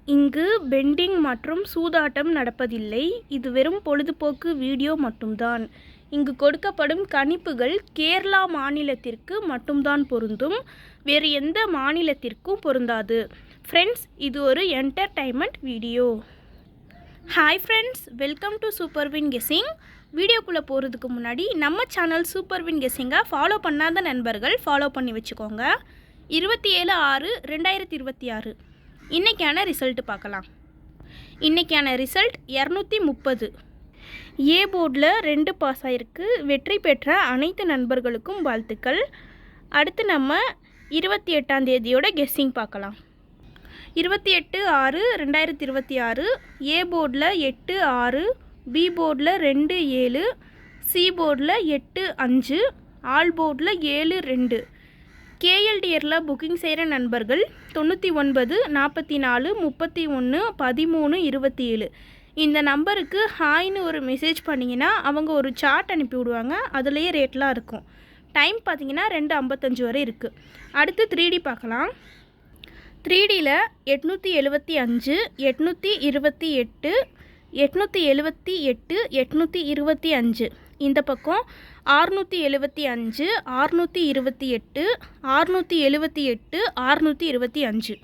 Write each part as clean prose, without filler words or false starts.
இங்கு பெண்டிங் மற்றும் சூதாட்டம் நடப்பதில்லை. இது வெறும் பொழுதுபோக்கு வீடியோ மட்டும்தான். இங்கு கொடுக்கப்படும் கணிப்புகள் கேரளா மாநிலத்திற்கு மட்டும்தான் பொருந்தும். வேறு எந்த மாநிலத்திற்கும் பொருந்தாது. ஃப்ரெண்ட்ஸ், இது ஒரு entertainment video. Hi friends, welcome to super win guessing. வீடியோக்குள்ளே போகிறதுக்கு முன்னாடி நம்ம சேனல் சூப்பர் வின் கெஸ்ஸிங்கை ஃபாலோ பண்ணாத நண்பர்கள் ஃபாலோ பண்ணி வச்சுக்கோங்க. 27/6/2026 இன்றைக்கான ரிசல்ட்டு பார்க்கலாம். இன்றைக்கான ரிசல்ட் 230. ஏ போர்டில் 2 பாஸ் ஆகிருக்கு. வெற்றி பெற்ற அனைத்து நண்பர்களுக்கும் வாழ்த்துக்கள். அடுத்து நம்ம 28ஆம் தேதியோட கெஸ்ஸிங் பார்க்கலாம். 28/6/2026 ஏ போர்டில் 8 6, பி போர்டில் 2 7, சி போர்டில் 8 5, ஆல் போர்டில் 7 2. கேஎல்டிஆரில் புக்கிங் செய்கிற நண்பர்கள் 99 44 31 13 27 இந்த நம்பருக்கு ஹாய்னு ஒரு மெசேஜ் பண்ணிங்கன்னா அவங்க ஒரு சார்ட் அனுப்பி விடுவாங்க. அதுலேயே ரேட்லாம் இருக்கும். டைம் பார்த்திங்கன்னா 2:55 வரை இருக்குது. அடுத்து 3D பார்க்கலாம். 3Dயில் 875 828 878 825. இந்த பக்கம் 675 628 678 625.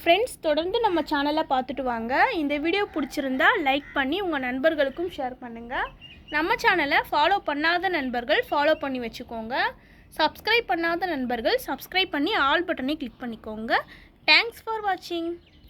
ஃப்ரெண்ட்ஸ், தொடர்ந்து நம்ம சேனலை பார்த்துட்டு வாங்க. இந்த வீடியோ பிடிச்சிருந்தா லைக் பண்ணி உங்கள் நண்பர்களுக்கும் ஷேர் பண்ணுங்கள். நம்ம சேனலை ஃபாலோ பண்ணாத நண்பர்கள் ஃபாலோ பண்ணி வச்சுக்கோங்க. சப்ஸ்கிரைப் பண்ணாத நண்பர்கள் சப்ஸ்கிரைப் பண்ணி ஆல் பட்டனை கிளிக் பண்ணிக்கோங்க. தேங்க்ஸ் ஃபார் வாட்சிங்.